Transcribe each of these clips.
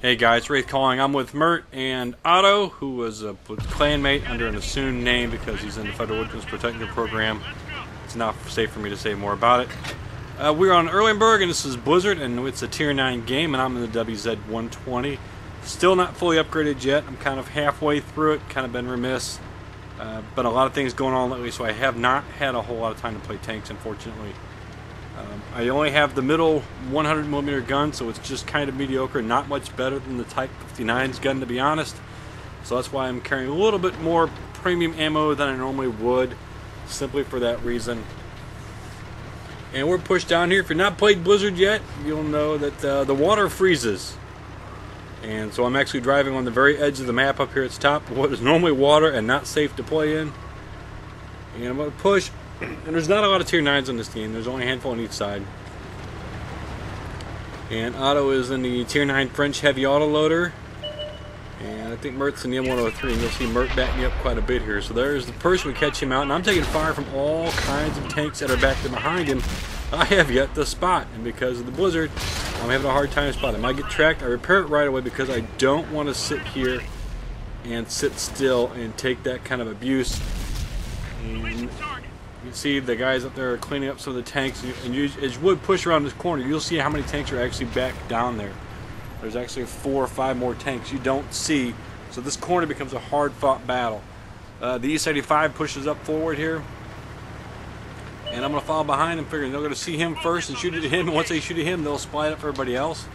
Hey guys, Wraith calling. I'm with Mert and Otto, who was a clanmate under an assumed name because he's in the Federal Witness Protection Program. It's not safe for me to say more about it. We're on Erlenberg, and this is Blizzard, and it's a Tier 9 game, and I'm in the WZ120. Still not fully upgraded yet. I'm kind of halfway through it, kind of been remiss. But a lot of things going on lately, so I have not had a whole lot of time to play tanks, unfortunately. I only have the middle 100mm gun, so it's just kind of mediocre, not much better than the Type 59's gun, to be honest. So that's why I'm carrying a little bit more premium ammo than I normally would, simply for that reason. And we're pushed down here. If you've not played Blizzard yet, you'll know that the water freezes. And so I'm actually driving on the very edge of the map up here at the top, what is normally water and not safe to play in. And I'm going to push. And there's not a lot of Tier 9s on this team. There's only a handful on each side. And Otto is in the Tier 9 French heavy autoloader. And I think Mert's in the M103. And you'll see Mert back me up quite a bit here. So there's the person. We catch him out. And I'm taking fire from all kinds of tanks that are back there behind him. I have yet to spot. And because of the blizzard, I'm having a hard time spotting him. I get tracked. I repair it right away because I don't want to sit here and sit still and take that kind of abuse. And you can see the guys up there are cleaning up some of the tanks, and as you would push around this corner, you'll see how many tanks are actually back down there. There's actually 4 or 5 more tanks you don't see, so this corner becomes a hard-fought battle. The E-75 pushes up forward here, and I'm going to follow behind him, figuring they're going to see him first and shoot at him, and once they shoot at him, they'll split up for everybody else.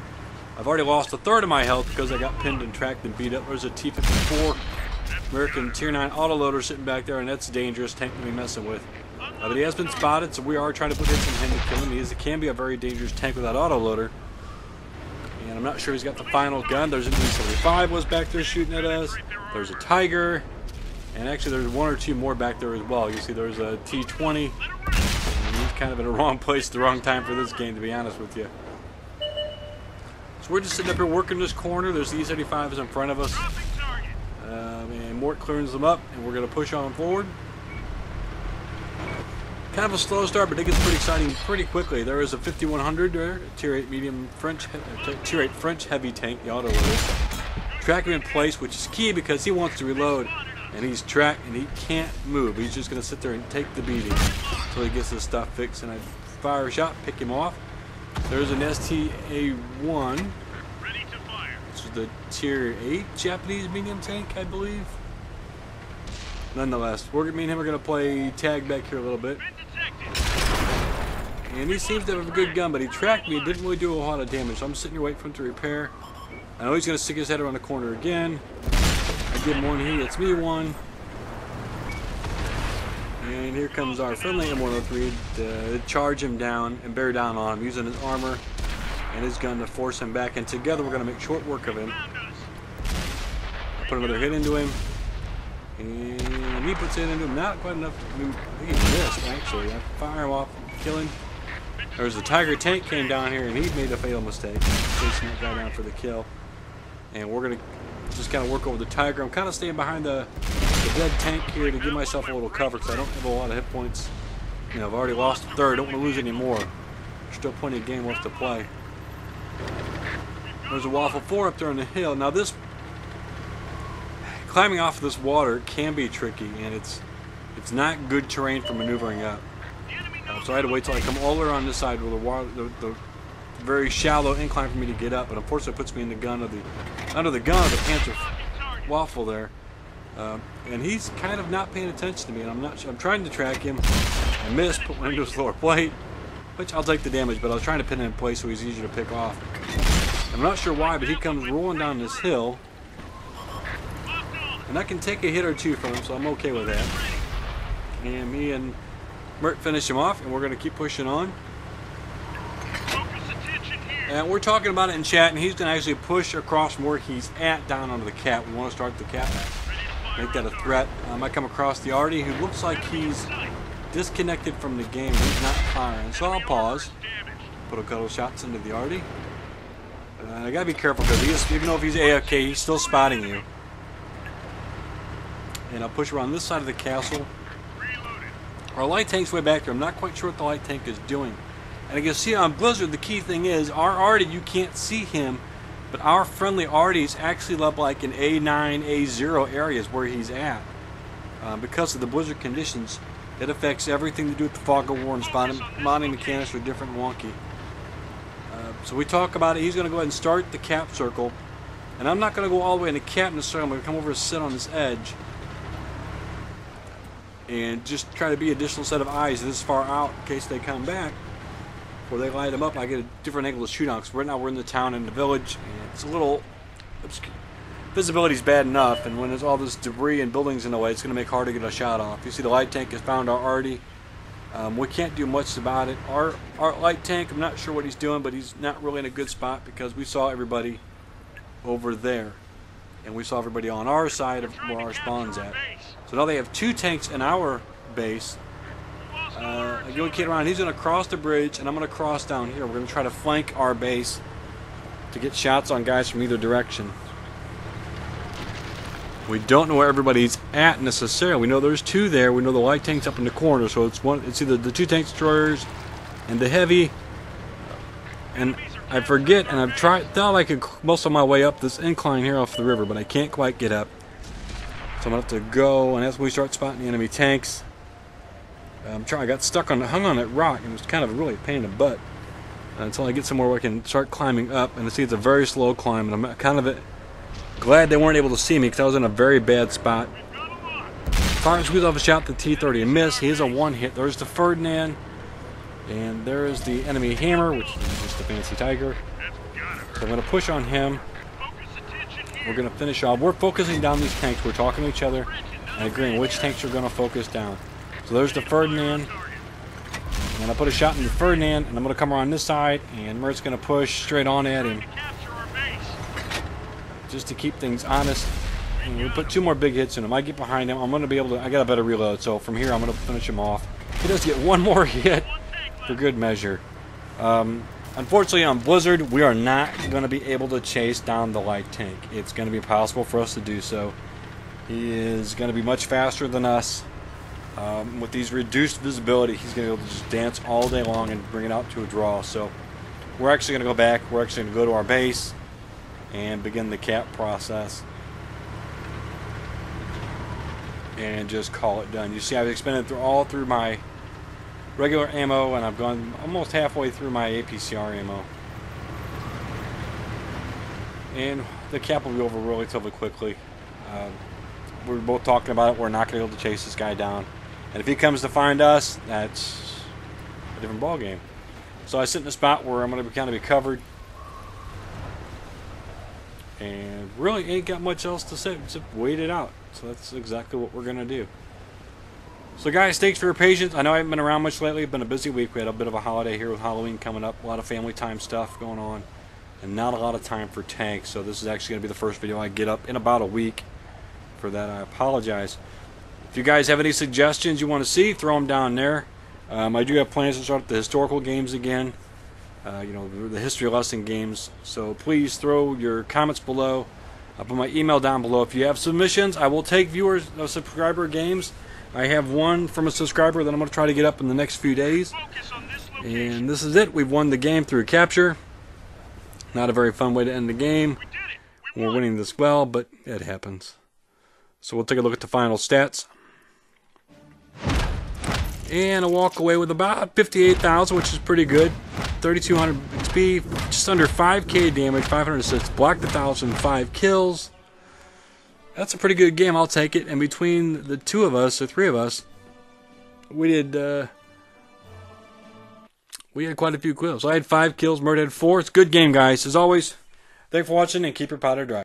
I've already lost a third of my health because I got pinned and tracked and beat up. There's a T-54 American Tier 9 autoloader sitting back there, and that's a dangerous tank to be messing with. But he has been spotted, so we are trying to put hits in him to kill him. It can be a very dangerous tank without autoloader. And I'm not sure he's got the final gun. There's an E-75 was back there shooting at us. There's a Tiger. And actually there's 1 or 2 more back there as well. You see there's a T-20. And he's kind of in the wrong place at the wrong time for this game, to be honest with you. So we're just sitting up here working this corner. There's the E-75s in front of us. And Mort clears them up, and we're going to push on forward. Kind of a slow start, but it gets pretty exciting pretty quickly. There is a 5100 there, Tier 8 medium French, Tier 8 French heavy tank, the autoloader. Track him in place, which is key because he wants to reload, and he's tracked and he can't move. He's just going to sit there and take the beating until he gets his stuff fixed. And I fire a shot, pick him off. There's an STA-1, which is the Tier 8 Japanese medium tank, I believe. Nonetheless, me and him are going to play tag back here a little bit. And he seems to have a good gun, but he tracked me. Didn't really do a lot of damage, so I'm sitting here waiting for him to repair. I know he's going to stick his head around the corner again. I give him one, he hits me one. And here comes our friendly M103 to charge him down and bear down on him, using his armor and his gun to force him back. And together we're going to make short work of him. Put another hit into him. And he puts it into him. Not quite enough. I mean, he missed, actually. I fire him off, kill him. There's the Tiger tank came down here, and he made a fatal mistake, chasing that guy down for the kill. And we're going to just kind of work over the Tiger. I'm kind of staying behind the dead tank here to give myself a little cover because I don't have a lot of hit points. You know, I've already lost a third. Don't want to lose any more. There's still plenty of game left to play. There's a Waffle 4 up there on the hill. Now this climbing off of this water can be tricky, and it's not good terrain for maneuvering up. So I had to wait till I come all the way around this side where the water, the very shallow incline for me to get up. But unfortunately, it puts me in the gun of under the gun of the Panther Waffle there, and he's kind of not paying attention to me. And I'm trying to track him. I missed, put one into his lower plate, which I'll take the damage. But I was trying to pin him in place so he's easier to pick off. I'm not sure why, but he comes rolling down this hill. And I can take a hit or two from him, so I'm okay with that. And me and Mert finish him off, and we're going to keep pushing on. And we're talking about it in chat, and he's going to actually push across from where he's at down onto the cat. We want to start the cat, make that a threat. I come across the Artie, who looks like he's disconnected from the game. He's not firing, so I'll pause. Put a couple shots into the Artie. I got to be careful because even though if he's AFK, he's still spotting you. And I'll push around this side of the castle. Our light tank's way back there. I'm not quite sure what the light tank is doing. And you can see on Blizzard, the key thing is, our Artie, you can't see him But our friendly Artie is actually up like in A9, A0 areas where he's at. Because of the blizzard conditions, it affects everything to do with the fog of war, and spotting mechanics are different and wonky. So we talk about it. He's going to go ahead and start the cap circle. And I'm not going to go all the way in the cap necessarily. I'm going to come over and sit on this edge. And just try to be an additional set of eyes this far out in case they come back. Before they light them up, I get a different angle to shoot on. Because right now we're in the town and the village. And it's a little... visibility's bad enough. And when there's all this debris and buildings in the way, it's going to make it hard to get a shot off. You see the light tank has found our Artie. We can't do much about it. Our light tank, I'm not sure what he's doing, but he's not really in a good spot because we saw everybody over there. And we saw everybody on our side of where our spawn's at. So now they have 2 tanks in our base. I go kid around. He's going to cross the bridge, and I'm going to cross down here. We're going to try to flank our base to get shots on guys from either direction. We don't know where everybody's at necessarily. We know there's 2 there. We know the light tank's up in the corner, so it's either the 2 tank destroyers and the heavy. And I forget, and I've thought I could muscle my way up this incline here off the river, but I can't quite get up. So I'm gonna have to go, and that's when we start spotting the enemy tanks. I got hung on that rock, and it was kind of really a pain in the butt until I get somewhere where I can start climbing up. And see, it's a very slow climb, and I'm kind of glad they weren't able to see me because I was in a very bad spot. Fire and squeeze off a shot, the T-30 and miss. He is a 1-hit. There's the Ferdinand, and there is the enemy hammer, which is just the fancy tiger. So I'm going to push on him. We're going to finish off. We're focusing down these tanks. We're talking to each other and agreeing which tanks are going to focus down. So there's the Ferdinand. And I put a shot in the Ferdinand, and I'm going to come around this side, and Mert's going to push straight on at him. Just to keep things honest. And we put 2 more big hits in him. I get behind him. I'm going to be able to... I got a better reload, so from here I'm going to finish him off. He does get 1 more hit for good measure. Unfortunately, on Blizzard, we are not going to be able to chase down the light tank. It's going to be impossible for us to do so. He is going to be much faster than us. With these reduced visibility, he's going to be able to just dance all day long and bring it out to a draw. So we're actually going to go back. We're actually going to go to our base and begin the cap process and just call it done. You see, I've expended all through my regular ammo, and I've gone almost halfway through my APCR ammo, and the cap will be over relatively quickly. We're both talking about it. We're not going to be able to chase this guy down, and if he comes to find us, that's a different ball game. So I sit in a spot where I'm going to kind of be covered. And really ain't got much else to say, just wait it out. So that's exactly what we're going to do. So guys, thanks for your patience. I know I haven't been around much lately. It's been a busy week. We had a bit of a holiday here with Halloween coming up. A lot of family time stuff going on. And not a lot of time for tanks. So this is actually going to be the first video I get up in about a week. For that, I apologize. If you guys have any suggestions you want to see, throw them down there. I do have plans to start the historical games again. You know, the history lesson games. So please throw your comments below. I'll put my email down below. If you have submissions, I will take viewers of subscriber games. I have one from a subscriber that I'm going to try to get up in the next few days. And this is it. We've won the game through capture. Not a very fun way to end the game. We're winning this well, but it happens. So we'll take a look at the final stats. And I'll walk away with about 58,000, which is pretty good. 3,200 XP, just under 5k damage, 506, blocked 1,005 kills. That's a pretty good game, I'll take it. And between the 2 of us, or 3 of us, we had quite a few kills. So I had 5 kills, Mert had 4. It's a good game, guys. As always, thanks for watching, and keep your powder dry.